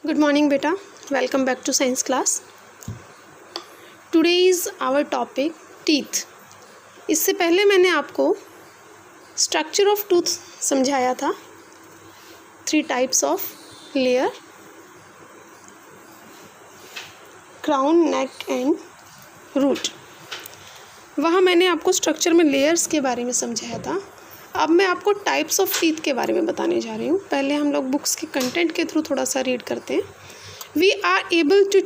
Good morning बेटा, welcome back to science class. Today is our topic teeth. इससे पहले मैंने आपको स्ट्रक्चर ऑफ टूथ समझाया था, 3 types of layer, crown, neck and root. वहाँ मैंने आपको स्ट्रक्चर में लेयर्स के बारे में समझाया था। अब मैं आपको टाइप्स ऑफ टीथ के बारे में बताने जा रही हूँ। पहले हम लोग बुक्स के कंटेंट के थ्रू थोड़ा सा रीड करते हैं। We are able to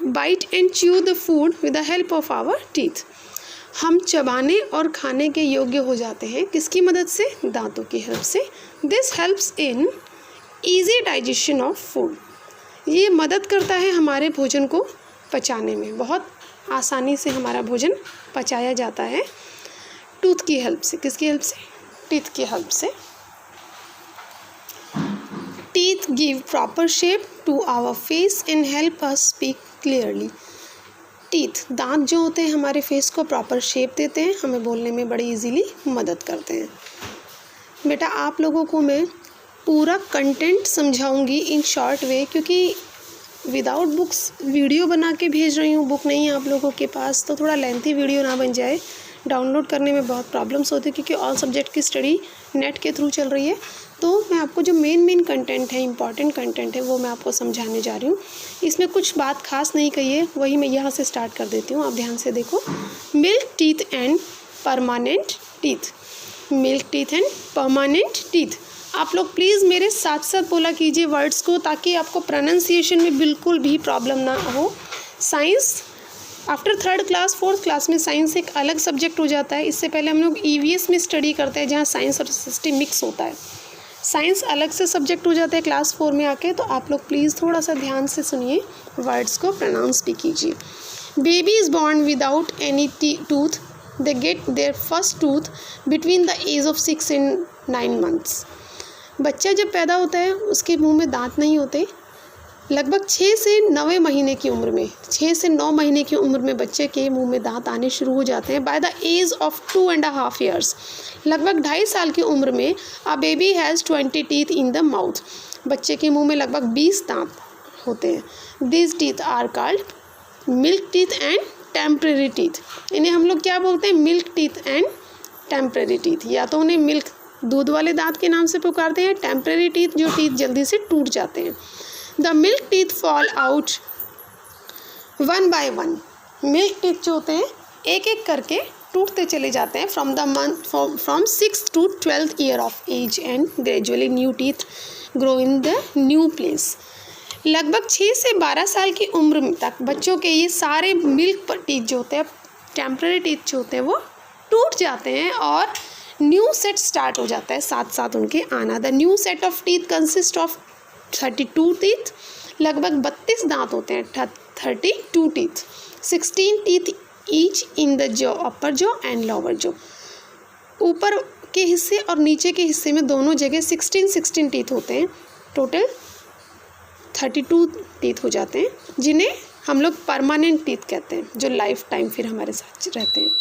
bite and chew the food with the help of our teeth. हम चबाने और खाने के योग्य हो जाते हैं किसकी मदद से? दांतों की हेल्प से। This helps in easy digestion of food. ये मदद करता है हमारे भोजन को पचाने में, बहुत आसानी से हमारा भोजन पचाया जाता है टूथ की हेल्प से। किसकी हेल्प से? टीथ की हेल्प से। Teeth give proper shape to our face and help us speak clearly. Teeth, दांत जो होते हैं हमारे फेस को प्रॉपर शेप देते हैं, हमें बोलने में बड़ी इजीली मदद करते हैं। बेटा आप लोगों को मैं पूरा कंटेंट समझाऊंगी इन शॉर्ट वे, क्योंकि विदाउट बुक्स वीडियो बना के भेज रही हूँ। बुक नहीं है आप लोगों के पास तो थोड़ा लेंथी वीडियो ना बन जाए, डाउनलोड करने में बहुत प्रॉब्लम्स होती है, क्योंकि ऑल सब्जेक्ट की स्टडी नेट के थ्रू चल रही है। तो मैं आपको जो मेन कंटेंट है, इंपॉर्टेंट कंटेंट है, वो मैं आपको समझाने जा रही हूँ। इसमें कुछ बात खास नहीं कही है, वही मैं यहाँ से स्टार्ट कर देती हूँ। आप ध्यान से देखो। Milk teeth and permanent teeth. Milk teeth and permanent teeth. आप लोग प्लीज़ मेरे साथ साथ बोला कीजिए वर्ड्स को, ताकि आपको प्रोनाउंसिएशन में बिल्कुल भी प्रॉब्लम ना हो। Science after 3rd class 4th class में साइंस एक अलग सब्जेक्ट हो जाता है। इससे पहले हम लोग EVS में स्टडी करते हैं, जहाँ साइंस और हिस्ट्री मिक्स होता है। साइंस अलग से सब्जेक्ट हो जाता है क्लास 4 में आके। तो आप लोग प्लीज़ थोड़ा सा ध्यान से सुनिए, वर्ड्स को प्रोनाउंस भी कीजिए। Baby is born without any tooth, they get their first tooth between the age of 6 and 9 months। बच्चा जब पैदा होता है उसके मुंह में दांत नहीं होते। लगभग 6 से 9 महीने की उम्र में, 6 से 9 महीने की उम्र में बच्चे के मुंह में दांत आने शुरू हो जाते हैं। By the age of 2.5 years, लगभग 2.5 साल की उम्र में, a baby has 20 teeth in the mouth. बच्चे के मुंह में लगभग 20 दांत होते हैं। This teeth are called milk teeth and temporary teeth. इन्हें हम लोग क्या बोलते हैं? Milk teeth and temporary teeth. या तो उन्हें मिल्क, दूध वाले दांत के नाम से पुकारते हैं, टेम्परेरी टीथ जो टीथ जल्दी से टूट जाते हैं। The milk teeth fall out 1 by 1। Milk teeth जो होते हैं एक एक करके टूटते चले जाते हैं from 6th to 12th year of age and gradually new teeth grow in the new place. लगभग 6 से 12 साल की उम्र तक बच्चों के ये सारे मिल्क टीथ जो होते हैं, टेम्परेरी टीथ जो होते हैं, वो टूट जाते हैं और न्यू सेट स्टार्ट हो जाता है साथ साथ उनके आना। The new set of teeth consist of 32 teeth. लगभग 32 दांत होते हैं, 32 teeth. 16 teeth each in the jaw, upper jaw and lower jaw. ऊपर के हिस्से और नीचे के हिस्से में दोनों जगह 16 टीथ होते हैं। टोटल 32 टीथ हो जाते हैं, जिन्हें हम लोग परमानेंट टीथ कहते हैं, जो लाइफ टाइम फिर हमारे साथ रहते हैं।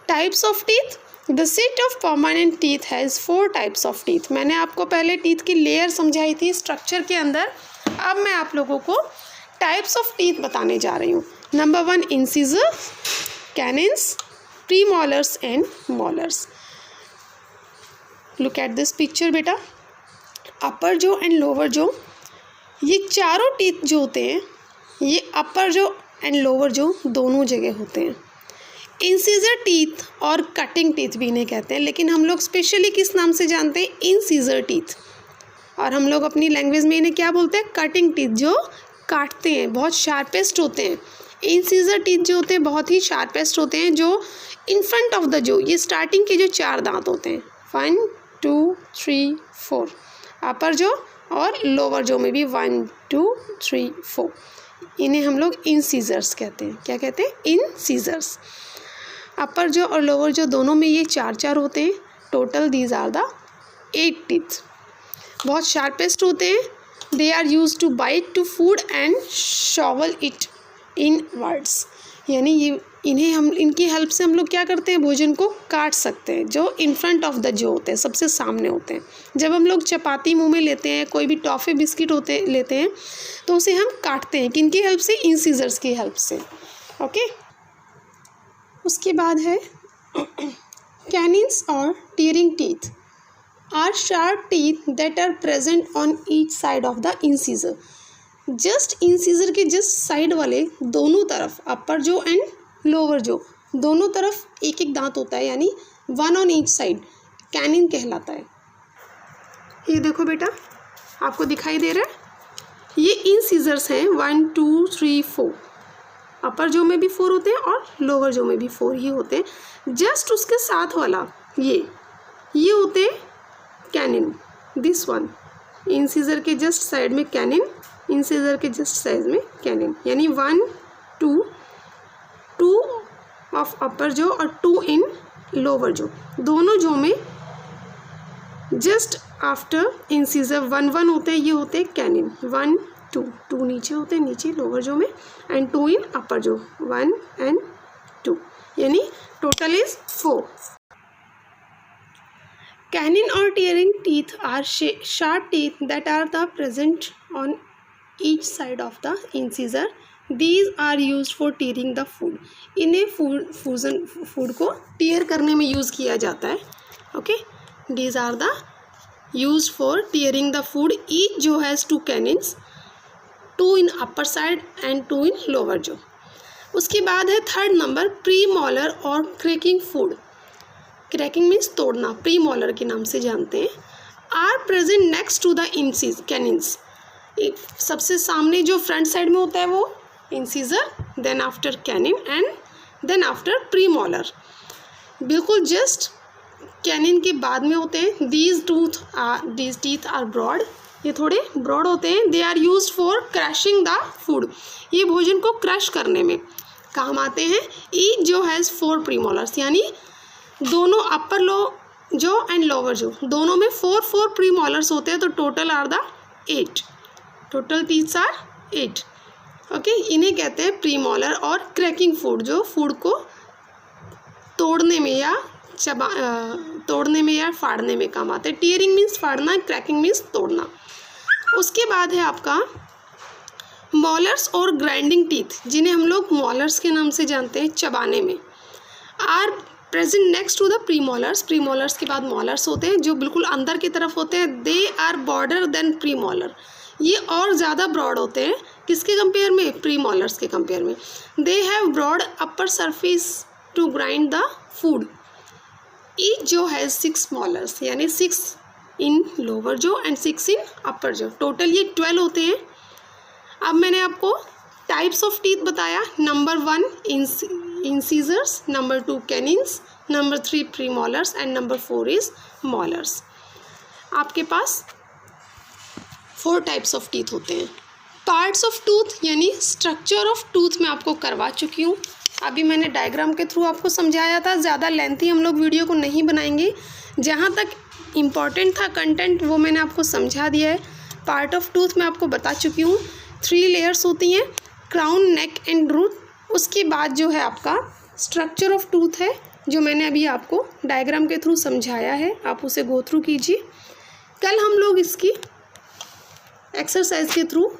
Types of teeth. The set of permanent teeth has 4 types of teeth. मैंने आपको पहले टीथ की लेयर समझाई थी स्ट्रक्चर के अंदर। अब मैं आप लोगों को टाइप्स ऑफ टीथ बताने जा रही हूँ। Number 1 incisor, canines, premolars and molars. Look at this picture बेटा। अपर जो एंड लोअर जो, ये चारों टीथ जो होते हैं, ये अपर जो एंड लोअर जो दोनों जगह होते हैं। इंसीजर टीथ और कटिंग टीथ भी इन्हें कहते हैं, लेकिन हम लोग स्पेशली किस नाम से जानते हैं? Incisor teeth. और हम लोग अपनी लैंग्वेज में इन्हें क्या बोलते हैं? कटिंग टीथ, जो काटते हैं, बहुत शार्पेस्ट होते हैं। इंसीजर टीथ जो होते हैं बहुत ही शार्पेस्ट होते हैं, जो इन फ्रंट ऑफ द जो, ये स्टार्टिंग के जो 4 दांत होते हैं, 1 2 3 4, अपर जो और लोअर जो में भी 1 2 3 4, इन्हें हम लोग इंसीजर्स कहते हैं। क्या कहते हैं? इंसीजर्स। अपर जो और लोअर जो दोनों में ये 4 होते हैं। Total these are the 8 teeth. बहुत शार्पेस्ट होते हैं। They are use to bite to food and shovel it inwards. यानी ये इनकी हेल्प से हम लोग क्या करते हैं, भोजन को काट सकते हैं, जो इन फ्रंट ऑफ द जो होते हैं, सबसे सामने होते हैं। जब हम लोग चपाती मुंह में लेते हैं, कोई भी टॉफ़ी बिस्किट लेते हैं, तो उसे हम काटते हैं किनकी हेल्प से, इंसीजर्स की हेल्प से। ओके, उसके बाद है कैनिन्स और tearing teeth are sharp teeth that are present on each side of the incisor. Just incisor के जस्ट साइड वाले दोनों तरफ, अपर जो एंड लोअर जो, दोनों तरफ एक एक दांत होता है, यानी one on each side, canine कहलाता है। ये देखो बेटा, आपको दिखाई दे रहा है, ये इंसीजर्स हैं 1 2 3 4। अपर जो में भी 4 होते हैं और लोअर जो में भी 4 ही होते हैं। जस्ट उसके साथ वाला ये होते हैं कैनिन। दिस वन, इंसीजर के जस्ट साइड में कैनिन, इंसीजर के जस्ट साइड में कैनिन, यानी 1 2 ऑफ अपर जो और 2 इन लोअर जो, दोनों जो में जस्ट आफ्टर इंसीजर 1 1 होते हैं, ये होते हैं कैनिन। 1 2 नीचे होते हैं, नीचे लोअर जो में, एंड 2 इन अपर जो, 1 and 2, यानी total is 4। Canine or tearing teeth are sharp teeth that are present on each side of the incisor. These are used for tearing the food. इन्हें फूड को टीयर करने में यूज़ किया जाता है। Okay, these are the used for tearing the food. Each जो has 2 canines, 2 in upper side and 2 in lower jaw. उसके बाद है थर्ड नंबर, प्रीमोलर और क्रैकिंग फूड। क्रैकिंग मीन्स तोड़ना, प्रीमोलर के नाम से जानते हैं। Are present next to the canines. सबसे सामने जो फ्रंट साइड में होता है वो incisor, then after canine and then after premolar. बिल्कुल जस्ट कैनिन के बाद में होते हैं। दीज टीथ आर ब्रॉड, ये थोड़े ब्रॉड होते हैं। They are used for crashing the food, ये भोजन को क्रश करने में काम आते हैं। ईच जो हैज़ 4 प्रीमोलर्स, यानी दोनों अपर लो जो एंड लोअर जो, दोनों में 4 प्रीमोलर्स होते हैं, तो total are the 8, total teeths are 8। Okay, इन्हें कहते हैं प्रीमोलर और क्रैकिंग फूड, जो फूड को तोड़ने में या फाड़ने में काम आते हैं। टीयरिंग मीन्स फाड़ना, क्रैकिंग मीन्स तोड़ना। उसके बाद है आपका मॉलर्स और ग्राइंडिंग टीथ, जिन्हें हम लोग मॉलर्स के नाम से जानते हैं, चबाने में। Are present next to the premolars, premolars के बाद मॉलर्स होते हैं, जो बिल्कुल अंदर की तरफ होते हैं। They are broader than premolar, ये और ज़्यादा ब्रॉड होते हैं, किसके कंपेयर में, प्रीमोलर्स के कंपेयर में। They have broad upper surface to grind the food. Each जो हैज़ 6 मॉलर्स, यानी 6 इन लोअर जो एंड 6 इन अपर जो, टोटल ये 12 होते हैं। अब मैंने आपको टाइप्स ऑफ टीथ बताया। Number 1 incisors, number 2 canines, number 3 premolars and number 4 is molars. आपके पास 4 टाइप्स ऑफ टीथ होते हैं। पार्ट्स ऑफ टूथ यानी स्ट्रक्चर ऑफ टूथ मैं आपको करवा चुकी हूँ। अभी मैंने डायग्राम के थ्रू आपको समझाया था, ज़्यादा लेंथी हम लोग वीडियो को नहीं बनाएंगे। जहाँ तक इम्पॉर्टेंट था कंटेंट वो मैंने आपको समझा दिया है। पार्ट ऑफ टूथ मैं आपको बता चुकी हूँ। 3 लेयर्स होती हैं, क्राउन, नेक एंड रूट। उसके बाद जो है आपका स्ट्रक्चर ऑफ टूथ है, जो मैंने अभी आपको डायग्राम के थ्रू समझाया है, आप उसे गो थ्रू कीजिए। कल हम लोग इसकी एक्सरसाइज के थ्रू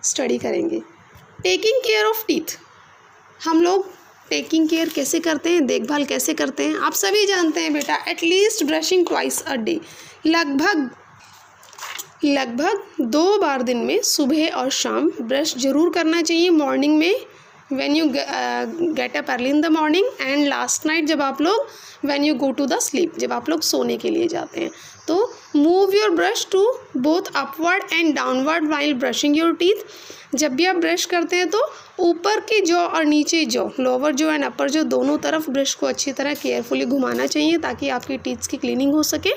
स्टडी करेंगे। टेकिंग केयर ऑफ टीथ, हम लोग टेकिंग केयर कैसे करते हैं, देखभाल कैसे करते हैं, आप सभी जानते हैं बेटा। At least brushing twice a day, लगभग 2 बार दिन में, सुबह और शाम ब्रश जरूर करना चाहिए। मॉर्निंग में when you get up early in the morning, and last night जब आप लोग when you go to the sleep, जब आप लोग सोने के लिए जाते हैं। तो move your brush to both upward and downward while brushing your teeth. जब भी आप ब्रश करते हैं तो ऊपर की जॉ और नीचे jaw, lower jaw and upper jaw, दोनों तरफ ब्रश को अच्छी तरह केयरफुली घुमाना चाहिए, ताकि आपकी टीथ्स की क्लीनिंग हो सके।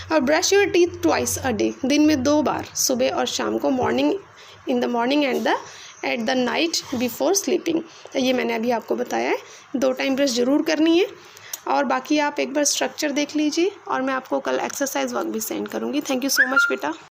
और brush your teeth twice a day, दिन में 2 बार, सुबह और शाम को, morning in the morning and at the night before sleeping. तो ये मैंने अभी आपको बताया है। 2 टाइम ब्रश ज़रूर करनी है। और बाकी आप एक बार स्ट्रक्चर देख लीजिए, और मैं आपको कल एक्सरसाइज वर्क भी सेंड करूँगी। थैंक यू सो मच बेटा।